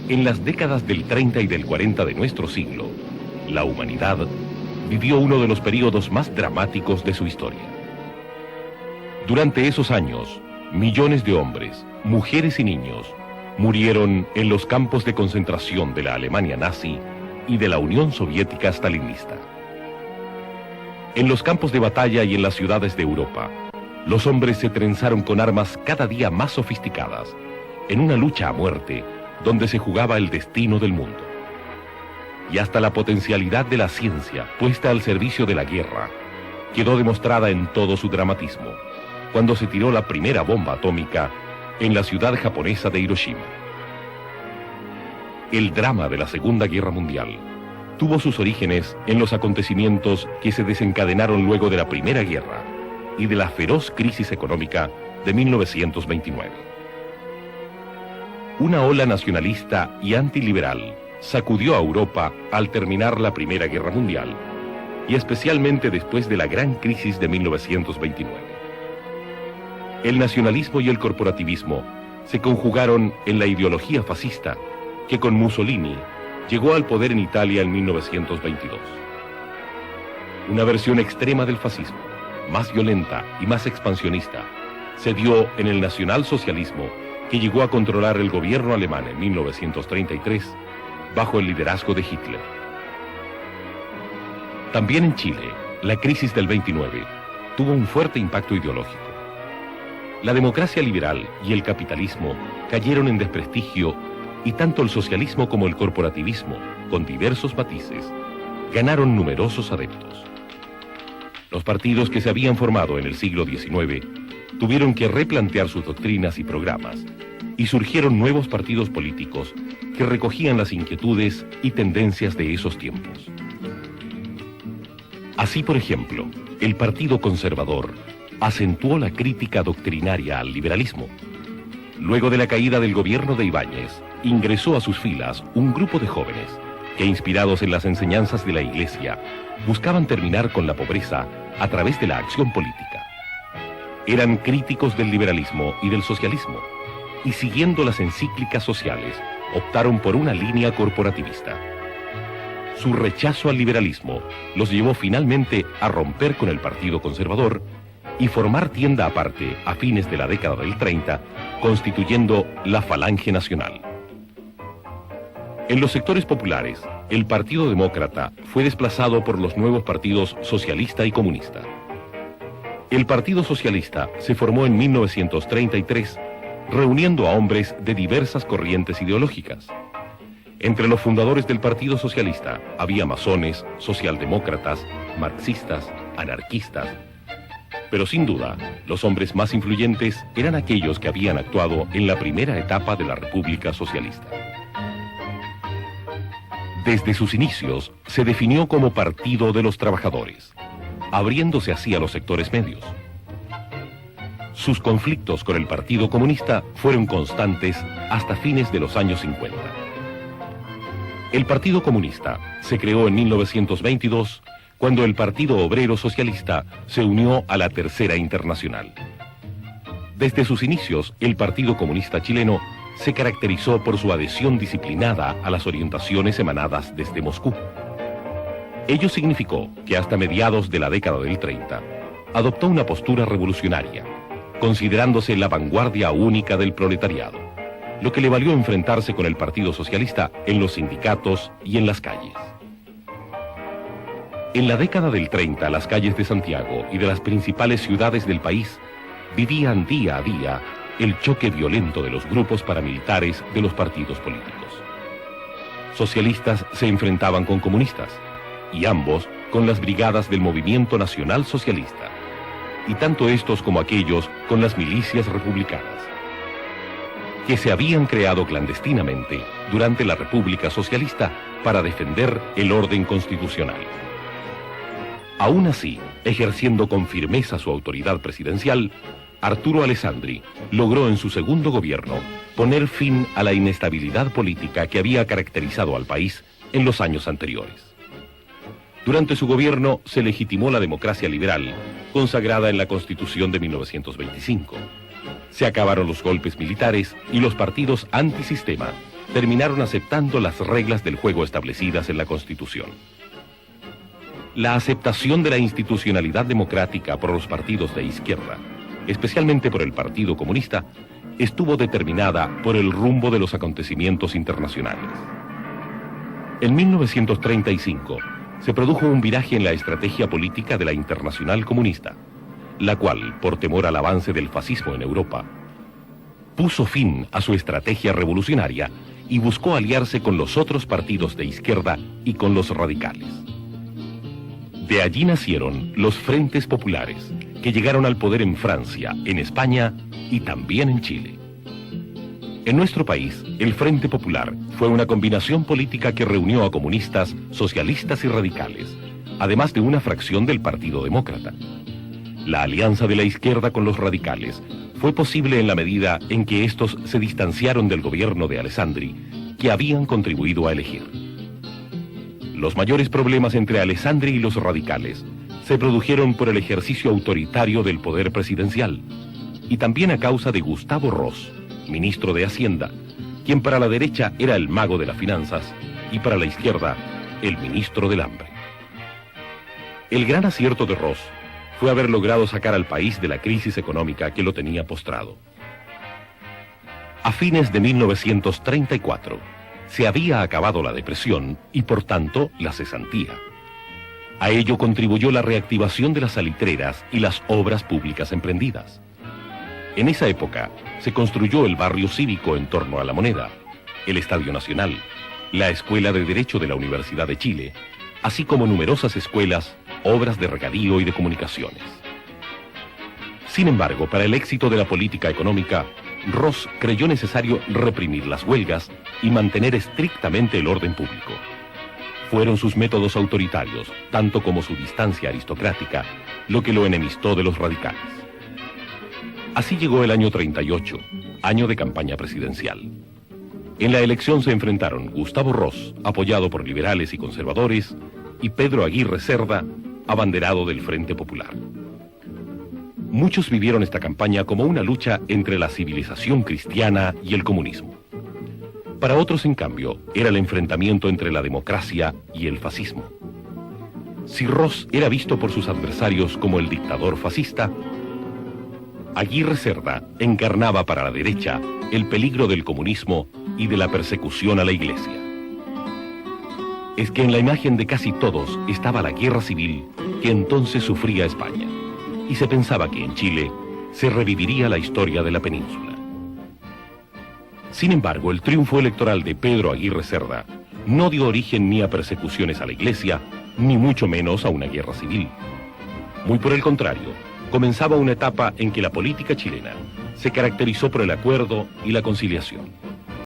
En las décadas del 30 y del 40 de nuestro siglo, la humanidad vivió uno de los períodos más dramáticos de su historia. Durante esos años, millones de hombres, mujeres y niños murieron en los campos de concentración de la Alemania nazi y de la Unión Soviética stalinista. En los campos de batalla y en las ciudades de Europa, los hombres se trenzaron con armas cada día más sofisticadas, en una lucha a muerte donde se jugaba el destino del mundo. Y hasta la potencialidad de la ciencia puesta al servicio de la guerra quedó demostrada en todo su dramatismo, cuando se tiró la primera bomba atómica en la ciudad japonesa de Hiroshima. El drama de la Segunda Guerra Mundial tuvo sus orígenes en los acontecimientos que se desencadenaron luego de la Primera Guerra y de la feroz crisis económica de 1929. Una ola nacionalista y antiliberal sacudió a Europa al terminar la Primera Guerra Mundial, y especialmente después de la gran crisis de 1929. El nacionalismo y el corporativismo se conjugaron en la ideología fascista que con Mussolini llegó al poder en Italia en 1922. Una versión extrema del fascismo, más violenta y más expansionista, se dio en el nacionalsocialismo que llegó a controlar el gobierno alemán en 1933 bajo el liderazgo de Hitler. También en Chile, la crisis del 29 tuvo un fuerte impacto ideológico. La democracia liberal y el capitalismo cayeron en desprestigio y tanto el socialismo como el corporativismo, con diversos matices, ganaron numerosos adeptos. Los partidos que se habían formado en el siglo XIX tuvieron que replantear sus doctrinas y programas, y surgieron nuevos partidos políticos que recogían las inquietudes y tendencias de esos tiempos. Así, por ejemplo, el Partido Conservador acentuó la crítica doctrinaria al liberalismo. Luego de la caída del gobierno de Ibáñez, ingresó a sus filas un grupo de jóvenes que, inspirados en las enseñanzas de la Iglesia, buscaban terminar con la pobreza a través de la acción política. Eran críticos del liberalismo y del socialismo, y siguiendo las encíclicas sociales, optaron por una línea corporativista. Su rechazo al liberalismo los llevó finalmente a romper con el Partido Conservador y formar tienda aparte a fines de la década del 30, constituyendo la Falange Nacional. En los sectores populares, el Partido Demócrata fue desplazado por los nuevos partidos socialista y comunista. El Partido Socialista se formó en 1933, reuniendo a hombres de diversas corrientes ideológicas. Entre los fundadores del Partido Socialista había masones, socialdemócratas, marxistas, anarquistas. Pero sin duda, los hombres más influyentes eran aquellos que habían actuado en la primera etapa de la República Socialista. Desde sus inicios, se definió como Partido de los Trabajadores, abriéndose así a los sectores medios. Sus conflictos con el Partido Comunista fueron constantes hasta fines de los años 50. El Partido Comunista se creó en 1922, cuando el Partido Obrero Socialista se unió a la Tercera Internacional. Desde sus inicios, el Partido Comunista chileno se caracterizó por su adhesión disciplinada a las orientaciones emanadas desde Moscú. Ello significó que hasta mediados de la década del 30, adoptó una postura revolucionaria, considerándose la vanguardia única del proletariado, lo que le valió enfrentarse con el Partido Socialista en los sindicatos y en las calles. En la década del 30, las calles de Santiago y de las principales ciudades del país vivían día a día el choque violento de los grupos paramilitares de los partidos políticos. Socialistas se enfrentaban con comunistas, y ambos con las brigadas del Movimiento Nacional Socialista, y tanto estos como aquellos con las milicias republicanas, que se habían creado clandestinamente durante la República Socialista para defender el orden constitucional. Aún así, ejerciendo con firmeza su autoridad presidencial, Arturo Alessandri logró en su segundo gobierno poner fin a la inestabilidad política que había caracterizado al país en los años anteriores. Durante su gobierno se legitimó la democracia liberal, consagrada en la Constitución de 1925. Se acabaron los golpes militares y los partidos antisistema terminaron aceptando las reglas del juego establecidas en la Constitución. La aceptación de la institucionalidad democrática por los partidos de izquierda, especialmente por el Partido Comunista, estuvo determinada por el rumbo de los acontecimientos internacionales. En 1935 se produjo un viraje en la estrategia política de la Internacional Comunista, la cual, por temor al avance del fascismo en Europa, puso fin a su estrategia revolucionaria y buscó aliarse con los otros partidos de izquierda y con los radicales. De allí nacieron los Frentes Populares, que llegaron al poder en Francia, en España y también en Chile. En nuestro país, el Frente Popular fue una combinación política que reunió a comunistas, socialistas y radicales, además de una fracción del Partido Demócrata. La alianza de la izquierda con los radicales fue posible en la medida en que estos se distanciaron del gobierno de Alessandri, que habían contribuido a elegir. Los mayores problemas entre Alessandri y los radicales se produjeron por el ejercicio autoritario del poder presidencial y también a causa de Gustavo Ross, ministro de Hacienda, quien para la derecha era el mago de las finanzas y para la izquierda el ministro del hambre. El gran acierto de Ross fue haber logrado sacar al país de la crisis económica que lo tenía postrado. A fines de 1934, se había acabado la depresión y por tanto la cesantía. A ello contribuyó la reactivación de las salitreras y las obras públicas emprendidas. En esa época se construyó el barrio cívico en torno a la Moneda, el Estadio Nacional, la Escuela de Derecho de la Universidad de Chile, así como numerosas escuelas, obras de regadío y de comunicaciones. Sin embargo, para el éxito de la política económica, Ross creyó necesario reprimir las huelgas y mantener estrictamente el orden público. Fueron sus métodos autoritarios, tanto como su distancia aristocrática, lo que lo enemistó de los radicales. Así llegó el año 38, año de campaña presidencial. En la elección se enfrentaron Gustavo Ross, apoyado por liberales y conservadores, y Pedro Aguirre Cerda, abanderado del Frente Popular. Muchos vivieron esta campaña como una lucha entre la civilización cristiana y el comunismo. Para otros, en cambio, era el enfrentamiento entre la democracia y el fascismo. Si Ross era visto por sus adversarios como el dictador fascista, Aguirre Cerda encarnaba para la derecha el peligro del comunismo y de la persecución a la Iglesia. Es que en la imagen de casi todos estaba la guerra civil que entonces sufría España, y se pensaba que en Chile se reviviría la historia de la península. Sin embargo, el triunfo electoral de Pedro Aguirre Cerda no dio origen ni a persecuciones a la Iglesia, ni mucho menos a una guerra civil. Muy por el contrario, comenzaba una etapa en que la política chilena se caracterizó por el acuerdo y la conciliación.